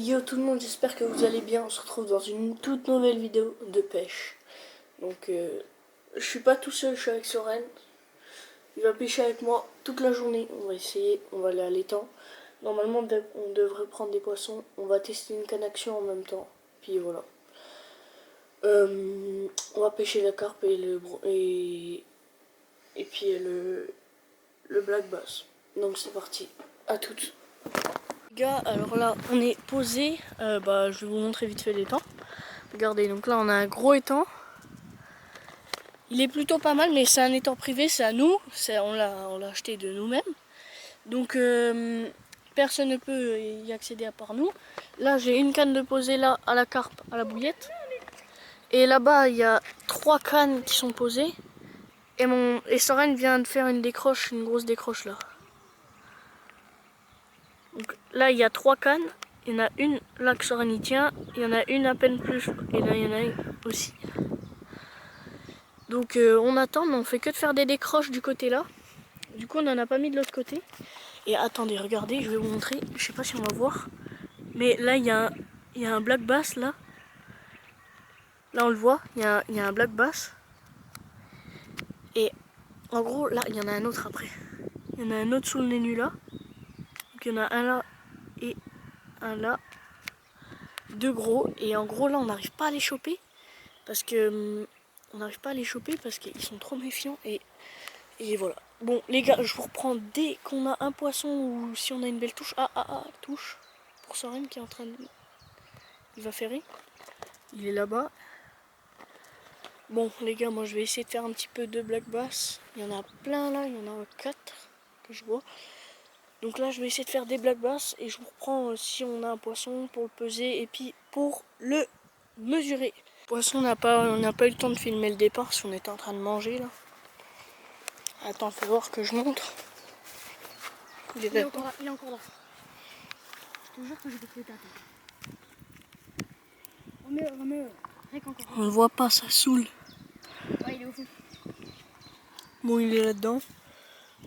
Yo tout le monde, j'espère que vous allez bien. On se retrouve dans une toute nouvelle vidéo de pêche. Donc je suis pas tout seul, je suis avec Soren. Il va pêcher avec moi toute la journée. On va essayer, on va aller à l'étang. Normalement on devrait prendre des poissons. On va tester une canne action en même temps. Puis voilà. On va pêcher la carpe et puis le black bass. Donc c'est parti. À toutes. Les gars, alors là on est posé. Je vais vous montrer vite fait l'étang. Regardez, donc là on a un gros étang. Il est plutôt pas mal, mais c'est un étang privé, c'est à nous. On l'a acheté de nous-mêmes. Donc personne ne peut y accéder à part nous. Là j'ai une canne de posée là à la carpe, à la bouillette. Et là-bas il y a 3 cannes qui sont posées. Et Soren vient de faire une grosse décroche là. Donc là il y a 3 cannes. Il y en a une là que Soren y tient. Il y en a une à peine plus. Et là il y en a une aussi. Donc on attend, mais on fait que de faire des décroches du côté là. Du coup on n'en a pas mis de l'autre côté. Et attendez, regardez, je vais vous montrer. Je sais pas si on va voir. Mais là il y a un black bass là. Là on le voit, il y a un black bass. Et en gros là il y en a un autre après. Il y en a un autre sous le nénu là. Donc il y en a un là et un là. 2 gros. Et en gros là on n'arrive pas à les choper. Parce que on n'arrive pas à les choper parce qu'ils sont trop méfiants. Et voilà. Bon les gars, je vous reprends dès qu'on a un poisson ou si on a une belle touche. Touche. Pour Soren qui est en train de... Il va ferrer. Il est là-bas. Bon les gars, moi je vais essayer de faire un petit peu de black bass. Il y en a plein là, il y en a 4 que je vois. Donc là je vais essayer de faire des black bass et je vous reprends si on a un poisson pour le peser et puis pour le mesurer. Poisson, on n'a pas eu le temps de filmer le départ parce qu'on était en train de manger là. Attends, faut voir que je montre. Il est encore là. Je te jure que je vais te le taper. Remets-le. On le voit pas, ça saoule. Ouais, il est au fond. Bon, il est là-dedans.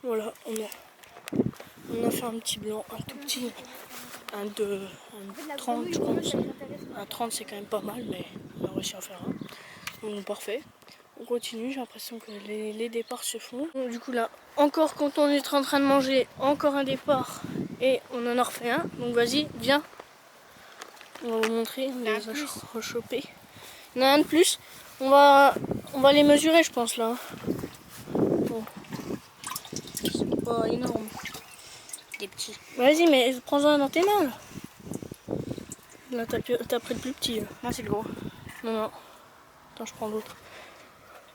Voilà, on a fait un petit blanc, un tout petit. Un 30 je pense. Un 30 c'est quand même pas mal, mais on a réussi à faire un. Donc parfait. On continue, j'ai l'impression que les départs se font. Donc, du coup là, encore quand on est en train de manger, encore un départ. Et on en a refait un. Donc vas-y, viens. On va vous montrer, on les a rechopés. Il y en a un de plus. On va les mesurer je pense là. Bon. C'est pas énorme. Des petits. Vas-y, mais prends-en dans tes mains là. Là t'as pris le plus petit là. Non, c'est le gros. Non. Attends, je prends l'autre.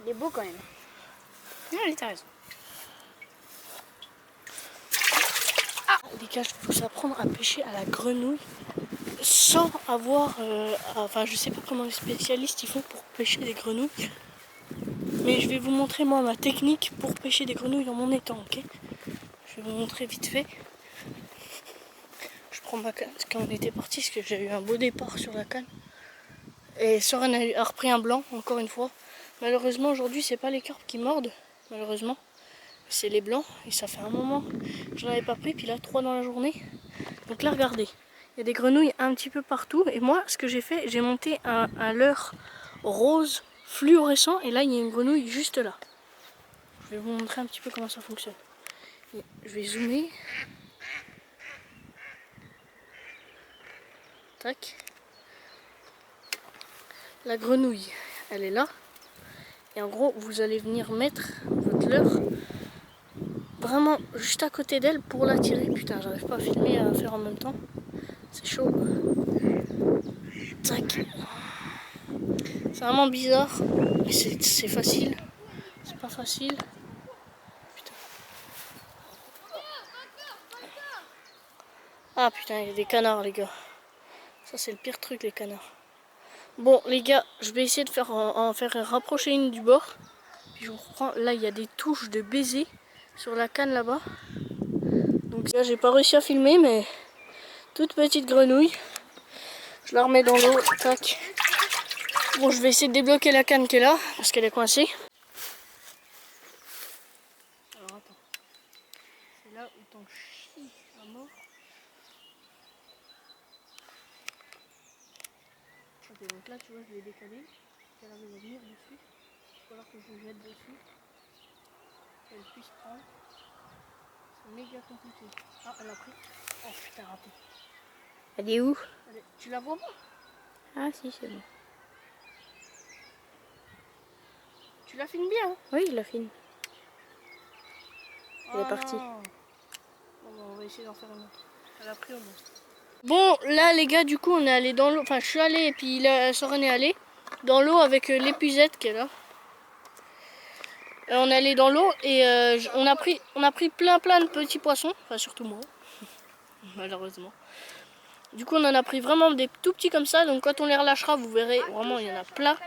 Il est beau quand même. Non, allez, t'as raison. Les gars, je vais vous apprendre à pêcher à la grenouille sans avoir... enfin, je sais pas comment les spécialistes ils font pour pêcher des grenouilles. Mais je vais vous montrer moi ma technique pour pêcher des grenouilles dans mon étang, ok? Je vais vous montrer vite fait. Je prends ma canne quand on était parti parce que j'ai eu un beau départ sur la canne. Et Soren a repris un blanc, encore une fois. Malheureusement, aujourd'hui, c'est pas les carpes qui mordent, malheureusement. C'est les blancs, et ça fait un moment que j'en avais pas pris, puis là, 3 dans la journée. Donc là, regardez, il y a des grenouilles un petit peu partout. Et moi, ce que j'ai fait, j'ai monté un leurre rose fluorescent, et là, il y a une grenouille juste là. Je vais vous montrer un petit peu comment ça fonctionne. Je vais zoomer. Tac. La grenouille, elle est là. Et en gros, vous allez venir mettre votre leurre vraiment juste à côté d'elle pour la tirer. Putain, j'arrive pas à filmer à faire en même temps. C'est chaud. Tac. C'est vraiment bizarre. Mais c'est facile. C'est pas facile. Putain. Ah putain, il y a des canards les gars. Ça c'est le pire truc les canards. Bon les gars, je vais essayer de en faire rapprocher une du bord. Puis je vous reprends. Là il y a des touches de baiser sur la canne là-bas. Donc là j'ai pas réussi à filmer mais toute petite grenouille. Je la remets dans l'eau. Tac. Bon je vais essayer de débloquer la canne qui est là parce qu'elle est coincée. Alors attends. C'est là où t'en chies à mort. Ok, donc là tu vois je l'ai décalé, qu'elle arrive à venir dessus, il va falloir que je le jette dessus, qu'elle puisse prendre. C'est méga compliqué. Ah, elle a pris. Oh putain, raté. Elle est où? Allez, tu la vois pas? Ah si, c'est bon. Tu la filmes bien hein? Oui, je la filme. Elle est Oh partie. non. Bon, on va essayer d'en faire une autre. Elle a pris au moins. Bon, là les gars, du coup on est allé dans l'eau, enfin je suis allé et puis Soren est allé dans l'eau avec l'épuisette qui est là. On est allé dans l'eau et on a pris plein de petits poissons, enfin surtout moi, malheureusement. Du coup on en a pris vraiment des tout petits comme ça, donc quand on les relâchera vous verrez, vraiment il y en a plein.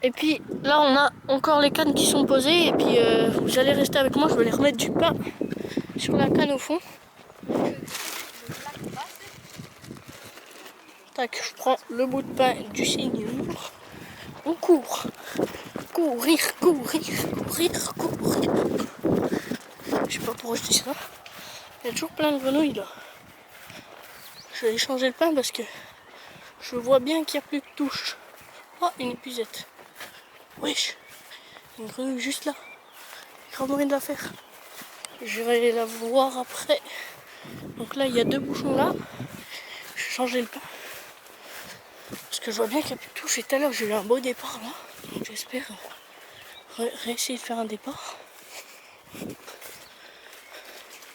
Et puis là on a encore les cannes qui sont posées et puis vous allez rester avec moi, je vais les remettre du pain sur la canne au fond. Tac, je prends le bout de pain du seigneur. On court. Courir. Je sais pas pourquoi je dis ça. Il y a toujours plein de grenouilles là. Je vais aller changer le pain parce que je vois bien qu'il n'y a plus de touche. Oh, une épuisette. Wesh. Une grenouille juste là. Grave moyen de la faire. Je vais aller la voir après. Donc là, il y a deux bouchons là. Je vais changer le pain. Parce que je vois bien qu'il n'y a plus de touche. Et tout à l'heure, j'ai eu un beau départ là. Donc j'espère réessayer de faire un départ.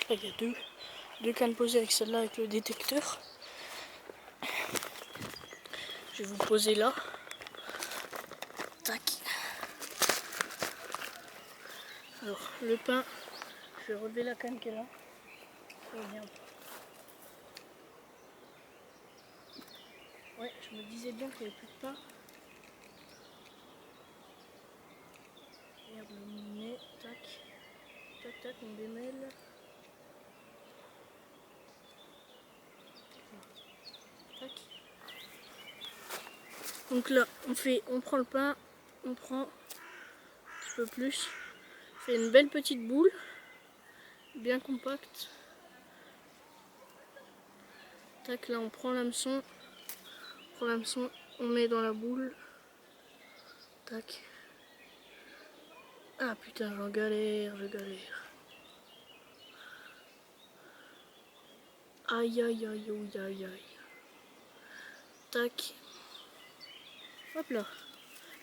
Là, il y a deux cannes posées avec celle-là avec le détecteur. Je vais vous poser là. Tac. Alors, le pain, je vais relever la canne qui est là. Regarde. Ouais, je me disais bien qu'il n'y avait plus de pain. Regarde le moulinet, tac, on démêle. Tac. Donc là, on prend le pain, on prend un petit peu plus. On fait une belle petite boule, bien compacte. Tac, là on prend l'hameçon. On met dans la boule. Tac. Ah putain, je galère. Aïe. Tac. Hop là.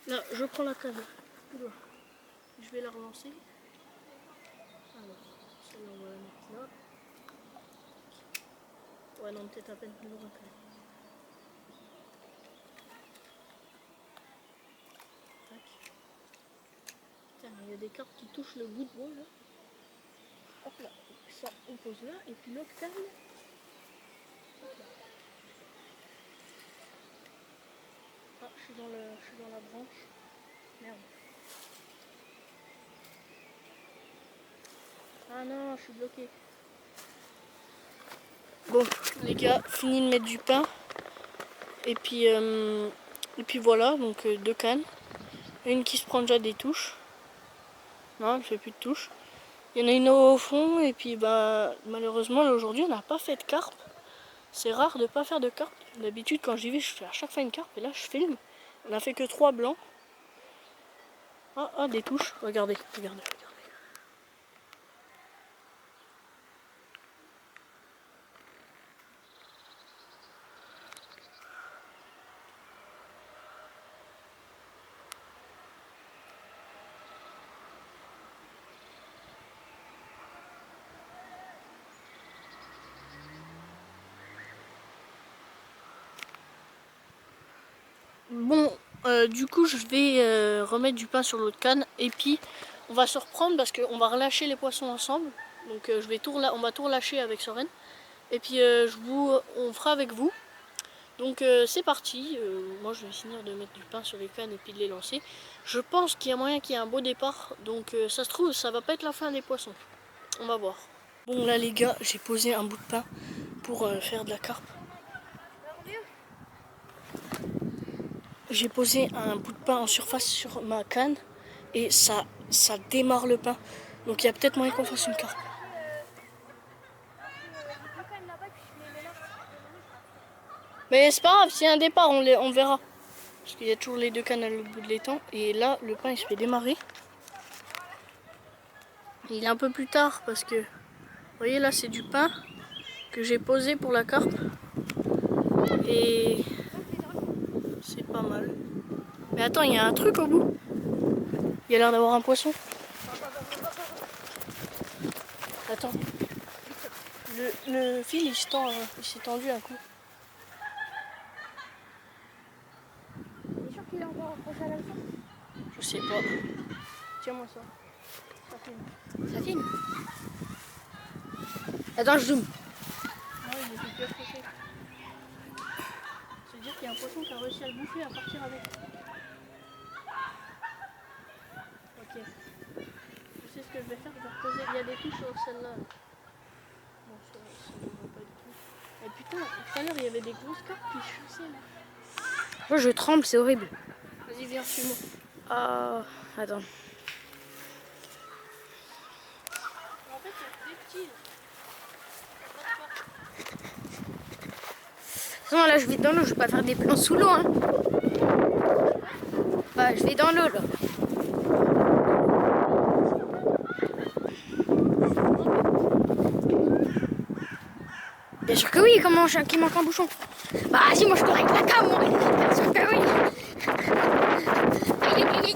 Là, je prends la canne. Oula. Je vais la relancer. Alors, celle-là, on va la mettre là. Ouais, non, peut-être à peine plus loin quand même. Tac. Putain, il y a des cartes qui touchent le bout de bois là. Hop là. Ça, on pose là. Et puis l'autre canne. Hop là. Ah, je suis dans la branche. Merde. Ah non, je suis bloqué. Bon, les gars, fini de mettre du pain. Et puis voilà, donc deux cannes. Une qui se prend déjà des touches. Non, elle fait plus de touches. Il y en a une au fond et puis bah malheureusement aujourd'hui on n'a pas fait de carpe. C'est rare de ne pas faire de carpe. D'habitude quand j'y vais je fais à chaque fois une carpe et là je filme. On a fait que 3 blancs. Ah, des touches. Regardez. Bon, du coup je vais remettre du pain sur l'autre canne et puis on va se reprendre parce qu'on va relâcher les poissons ensemble. Donc on va tout relâcher avec Soren. Et puis on fera avec vous. Donc c'est parti, moi je vais finir de mettre du pain sur les cannes et puis de les lancer. Je pense qu'il y a moyen qu'il y ait un beau départ, donc ça se trouve ça va pas être la fin des poissons. On va voir. Bon là les gars, j'ai posé un bout de pain pour faire de la carpe. J'ai posé un bout de pain en surface sur ma canne et ça démarre le pain. Donc il y a peut-être moyen qu'on fasse une carpe. Mais c'est pas grave, s'il y a un départ, on verra. Parce qu'il y a toujours les deux cannes à l'autre bout de l'étang. Et là, le pain il se fait démarrer. Il est un peu plus tard parce que, vous voyez là, c'est du pain que j'ai posé pour la carpe. Et c'est pas mal. Mais attends, il y a un truc au bout. Il y a l'air d'avoir un poisson. Attends. Le fil il s'est tendu un coup. T'es sûr qu'il est encore accroché à la fin? Je sais pas. Tiens-moi ça. Ça filme. Ça filme. Attends, je zoome. Ah, il était plus accroché. Ça veut dire qu'il y a un poisson qui a réussi à le bouffer, à partir avec. Ok. Je sais ce que je vais faire, je vais reposer. Il y a des touches sur celle-là. Bon, ça ne va pas du tout. Et putain, tout à l'heure il y avait des grosses carpes qui chassaient là. Moi, je tremble, c'est horrible. Vas-y, viens, suis-moi. Attends. En fait, il y a des petits. Non, là, je vais dans l'eau, je vais pas faire des plans sous l'eau. Hein. Bah, je vais dans l'eau là. Bien sûr que oui, comment qui manque un bouchon. Bah, si, moi je cours avec la cam, moi. Bien sûr que oui. Aïe, aïe, aïe.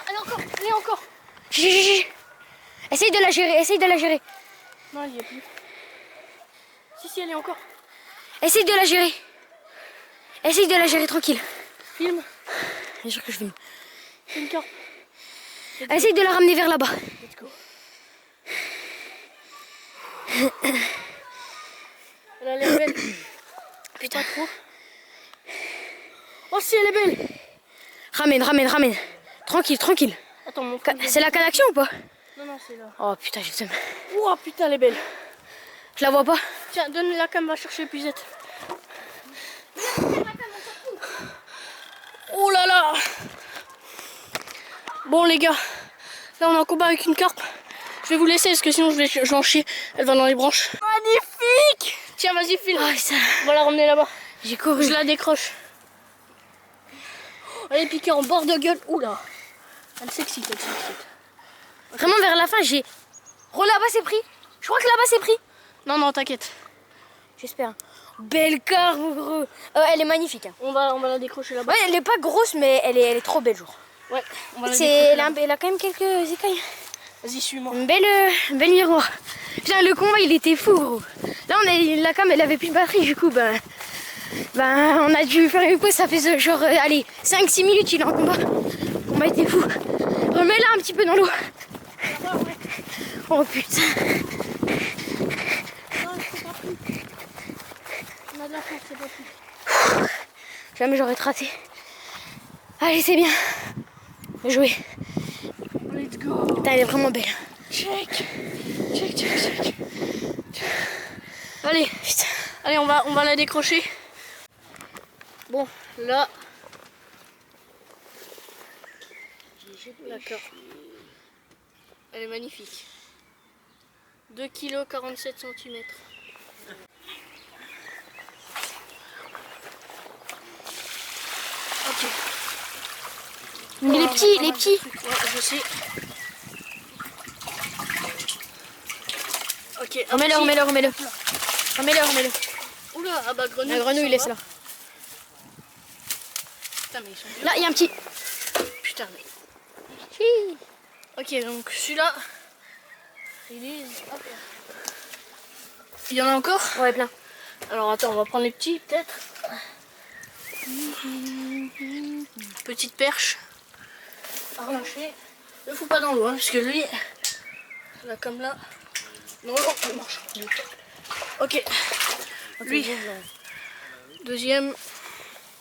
Allez encore, allez encore. Chut. Essaye de la gérer, essaye de la gérer. Non, il n'y a plus. Si, elle est encore. Essaye de la gérer. Essaye de la gérer tranquille. Filme. Bien sûr que je filme. Une carpe. Essaye de la ramener vers là-bas. Let's go. Elle a l'air belle. Putain. Pas trop. Oh si, elle est belle. Ramène. Tranquille, tranquille. Attends, mon frère. C'est la canne d'action ou pas? Non, c'est là. Oh putain, je t'aime. Oh putain, elle est belle. Je la vois pas. Tiens, donne la cam, va chercher l'épuisette. Oh là là. Bon les gars, là on est en combat avec une carpe. Je vais vous laisser parce que sinon je vais en chier. Elle va dans les branches. Magnifique. Tiens, vas-y, file. Oh, ça... On va la ramener là-bas. J'ai couru. Je la décroche. Elle est piquée en bord de gueule. Oula. Elle s'excite, Vraiment vers la fin, j'ai... Oh là-bas c'est pris. Je crois que là-bas c'est pris. Non, t'inquiète. J'espère. Belle carpe, gros. Elle est magnifique. Hein. On va la décrocher là-bas. Ouais, elle est pas grosse, mais elle est trop belle, jour. Ouais, on va la C'est, décrocher. elle a quand même quelques écailles. Vas-y, suis-moi. Une belle miroir. Putain, le combat, il était fou, gros. Là, la cam, elle avait plus de batterie, du coup, ben, on a dû faire une pause. Ça fait genre, allez, 5-6 minutes, il est en combat. Le combat était fou. Remets-la un petit peu dans l'eau. Oh putain. On a de la force, c'est pas plus. Jamais j'aurais raté. Allez, c'est bien. Bien joué. Let's go. Putain, elle est vraiment belle. Check. Allez, putain. Allez, on va la décrocher. Bon, là. D'accord. Elle est magnifique. 2 kg 47 cm. Ok. Mais les petits. Ouais, je sais. Ok. Remets-le. Oula, ah bah grenouille. La grenouille, laisse-la. Putain, mais ils sont vieux. Là, il y a un petit. Putain, mais. Ok, donc celui-là. Hop. Il y en a encore? Ouais, plein. Alors attends, on va prendre les petits peut-être. Petite perche à relâcher. Ne fous pas dans l'eau, hein, parce que lui, là comme là, dans l'eau, il marche. Ok, lui, deuxième.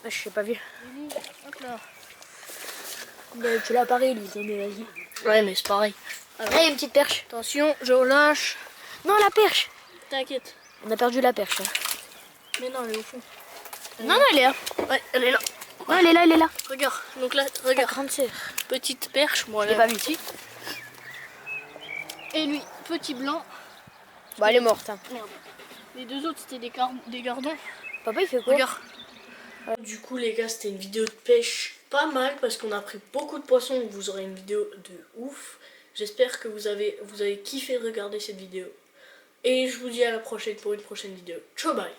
Ah, je sais pas vu. Hop là. Bah, tu l'as pareil, lui, mais vas-y. Ouais, mais c'est pareil. Alors, Là, il y a une petite perche. attention, je relâche. Non, la perche. T'inquiète. On a perdu la perche. Hein. Mais non, elle est au fond. Non, elle est là. Ouais, elle est là. Non, elle est là. Regarde, donc là, regarde. Grande sœur. Petite perche, bon, elle J'ai est pas vu. petite. Et lui, petit blanc. Bah, elle est morte. Hein. Merde. Les deux autres, c'était des gardons. Papa, il fait quoi? Regarde. Du coup, les gars, c'était une vidéo de pêche pas mal parce qu'on a pris beaucoup de poissons. Donc vous aurez une vidéo de ouf. J'espère que vous avez kiffé regarder cette vidéo. Et je vous dis à la prochaine pour une prochaine vidéo. Ciao, bye.